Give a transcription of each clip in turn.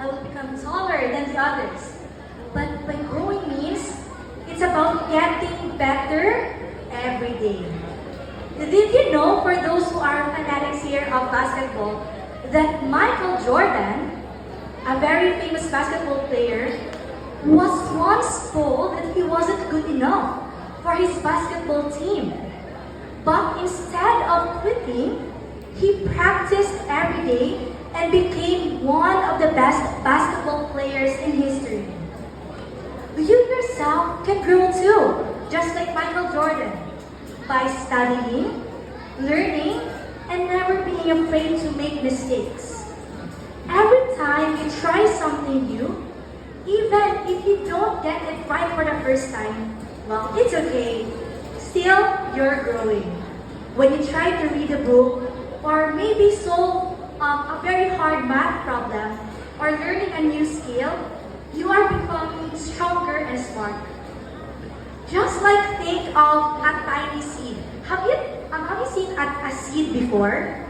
I will become taller than the others. But by growing means, it's about getting better every day. Did you know, for those who are fanatics here of basketball, that Michael Jordan, a very famous basketball player, was once told that he wasn't good enough for his basketball team. But instead of quitting, he practiced every day and became one of the best basketball players in history. You yourself can grow too, just like Michael Jordan, by studying, learning, and never being afraid to make mistakes. Every time you try something new, even if you don't get it right for the first time, well, it's okay. Still, you're growing. When you try to read a book, or maybe solve a very hard math problem, or learning a new skill, you are becoming stronger and smarter. Just like think of a tiny seed. Have you seen a seed before?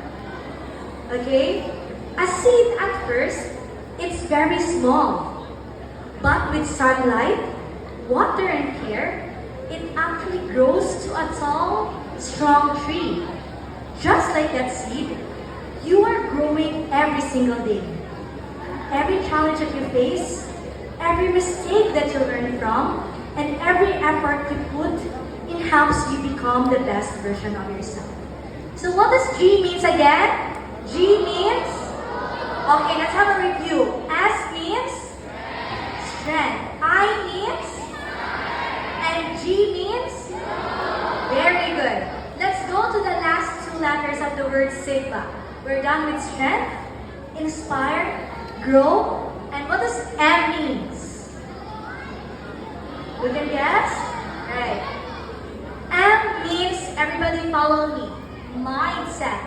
Okay? A seed at first, it's very small. But with sunlight, water and care, it actually grows to a tall, strong tree. Just like that seed, you are growing every single day. Every challenge that you face, every mistake that you learn from, and every effort you put, it helps you become the best version of yourself. So what does G means again? G means, okay, let's have a review. S means strength. I means, and G means, very good. Let's go to the last two letters of the word Sigma. We're done with strength, inspire, grow, and what does M means? You can guess? Right. M means, everybody follow me, mindset.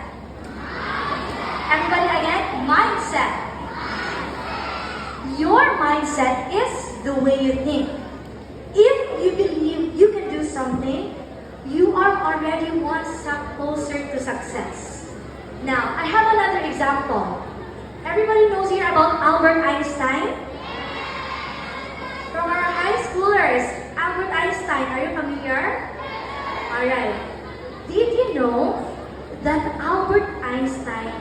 Everybody again, mindset. Your mindset is the way you think. If you believe you can do something, you are already one step closer to success. Now, I have another example. Everybody knows here about Albert Einstein? From our high schoolers, Albert Einstein, are you familiar? Alright. Did you know that Albert Einstein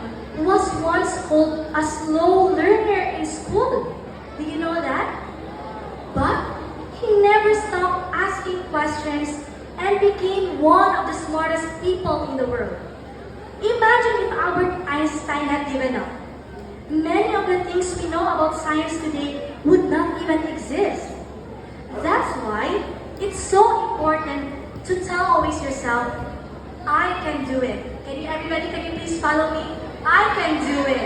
was once called a slow learner in school? Did you know that? But he never stopped asking questions and became one of the smartest people in the world. Imagine if Albert Einstein had given up. Many of the things we know about science today would not even exist. That's why it's so important to tell always yourself, I can do it. Can you please follow me? I can do it.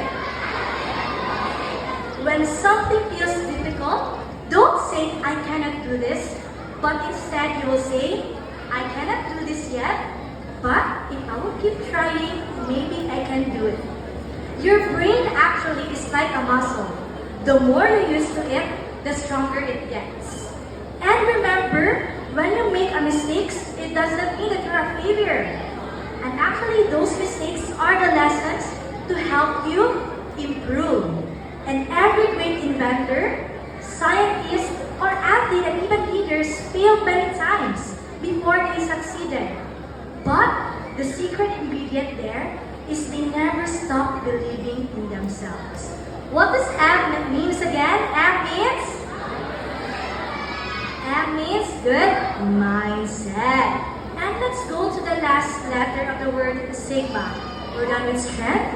When something feels difficult, don't say, I cannot do this, but instead you will say, I cannot do this yet, but if I will keep trying, maybe I can do it. Your brain actually is like a muscle. The more you use to it, the stronger it gets. And remember, when you make a mistake, it does not mean that you're a failure. And actually, those mistakes are the lessons to help you improve. And every great inventor, scientist, or athlete, and even leaders failed many times before they succeeded. But the secret ingredient there is they never stop believing in themselves. What does M means again? M means good mindset. And let's go to the last letter of the word Sigma. We're done with strength,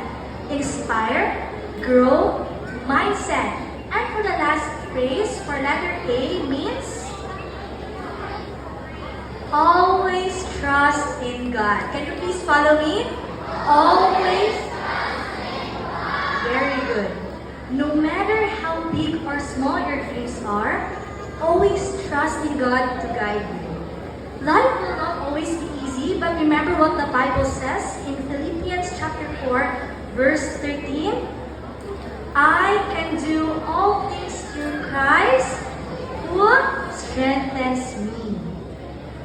inspire, grow, mindset. And for the last phrase, for letter A means always trust in God. Can you please follow me? Always trust in God. Very good. No matter how big or small your dreams are, always trust in God to guide you. Life will not always be easy, but remember what the Bible says in Philippians chapter 4, verse 13. I can do all things through Christ who strengthens me.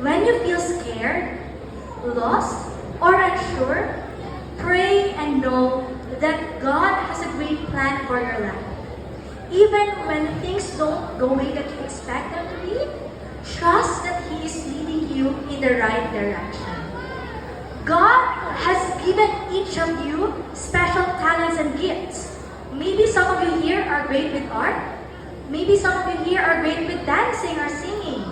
When you feel scared, lost, or unsure, pray and know that God has a great plan for your life. Even when things don't go the way that you expect them to be, trust that He is leading you in the right direction. God has given each of you special talents and gifts. Maybe some of you here are great with art. Maybe some of you here are great with dancing or singing.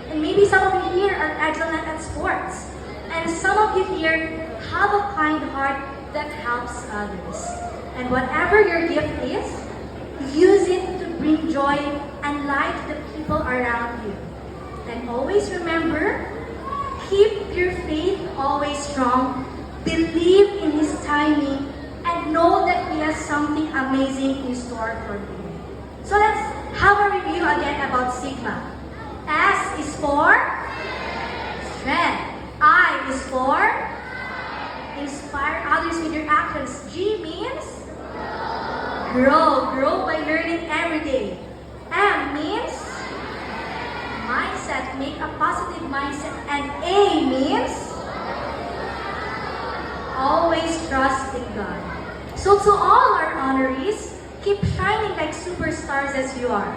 And maybe some of you here are excellent at sports. And some of you here have a kind heart that helps others. And whatever your gift is, use it to bring joy and light to the people around you. And always remember, keep your faith always strong, believe in His timing, and know that He has something amazing in store for you. So let's have a review again about Sigma. S is for strength. I is for inspire others with your actions. G means grow. Grow by learning every day. M means mindset. Make a positive mindset. And A means always trust in God. So to all our honorees, keep shining like superstars as you are.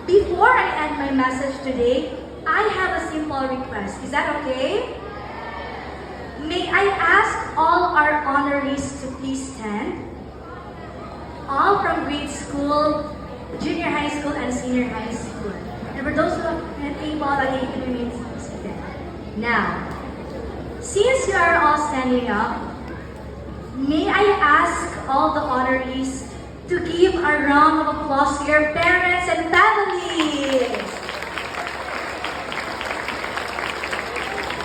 Before I end my message today, I have a simple request. Is that okay? May I ask all our honorees to please stand? All from grade school, junior high school, and senior high school. And for those who are able, again, you can remain seated. Now, since you are all standing up, may I ask all the honorees to give a round of applause to your parents and families.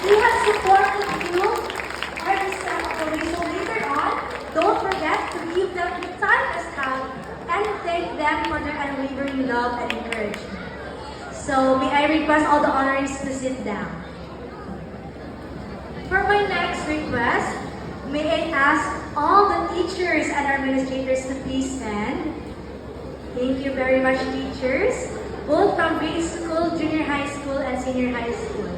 We have supported you every step of the way, so later on, don't forget to give them the time as talent and thank them for their unwavering love and encouragement. So may I request all the honorees to sit down. For my next request, may I ask all the teachers and administrators to please stand. Thank you very much, teachers, both from grade school, junior high school, and senior high school.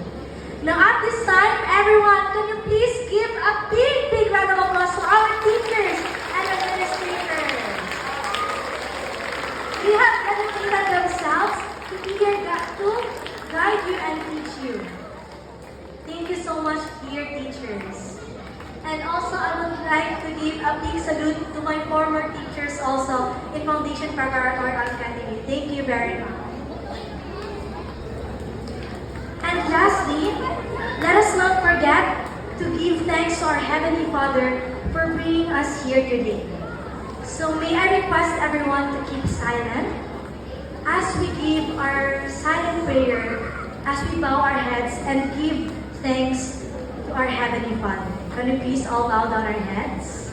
Now at this time, everyone, can you please give a big round of applause to our teachers and administrators. They have dedicated themselves to be here to guide you and teach you. Thank you so much, dear teachers. And also, I would like to give a big salute to my former teachers also in Foundation Preparatory Academy. Thank you very much. And lastly, let us not forget to give thanks to our Heavenly Father for bringing us here today. So may I request everyone to keep silent as we give our silent prayer, as we bow our heads and give thanks to our Heavenly Father. Can we please all bow down our heads?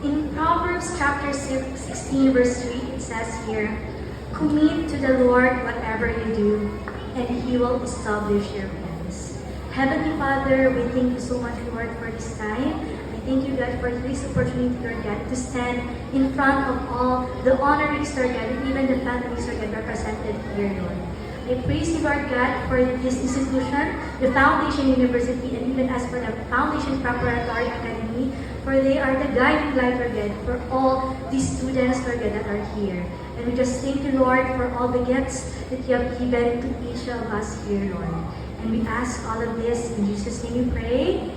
In Proverbs chapter 16 verse 3, it says here, commit to the Lord whatever you do, and He will establish your plans. Heavenly Father, we thank you so much, Lord, for this time. I thank you, God, for this opportunity, Lord God, to stand in front of all the honorees, Lord God, and even the families, Lord God, represented here, Lord. I praise you, Lord God, for this institution, the Foundation University, and even as for the Foundation Preparatory Academy, for they are the guiding light, Lord God, for all these students, Lord God, that are here. And we just thank you, Lord, for all the gifts that you have given to each of us here, Lord. And we ask all of this in Jesus' name we pray.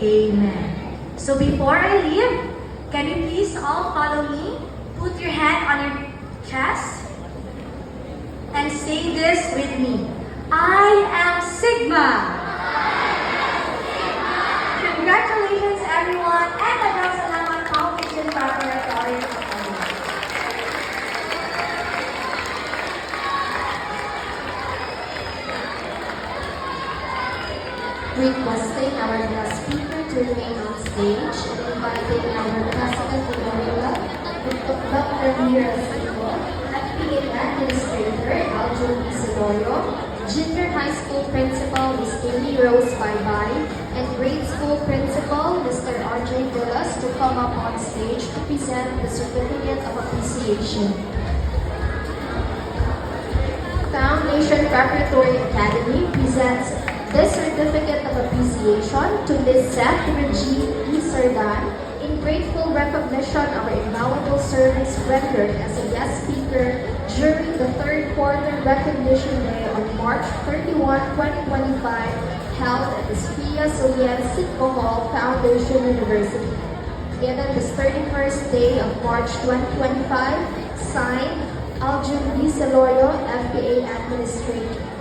Amen. So before I leave, can you please all follow me? Put your hand on your chest and say this with me. I am Sigma. Congratulations, everyone, and maraming salamat, Foundation Preparatory Academy. Requesting our guest speaker to remain on stage and inviting our President of Manila, Dr. Mira Sico, at PA Administrator Aljo Isidoro, Junior High School Principal Ms. Amy Rose Baybay, and Grade School Principal Mr. RJ Villas to come up on stage to present the Certificate of Appreciation. Foundation Preparatory Academy presents this Certificate of Appreciation to Ms. Seth Regine E. Sardan in grateful recognition of our invaluable service rendered as a guest speaker during the third quarter recognition day on March 31, 2025, held at the Sophia Solian Sitco Hall Foundation University. Given this 31st day of March 2025, signed Aljun B. Celorio, FPA Administrator.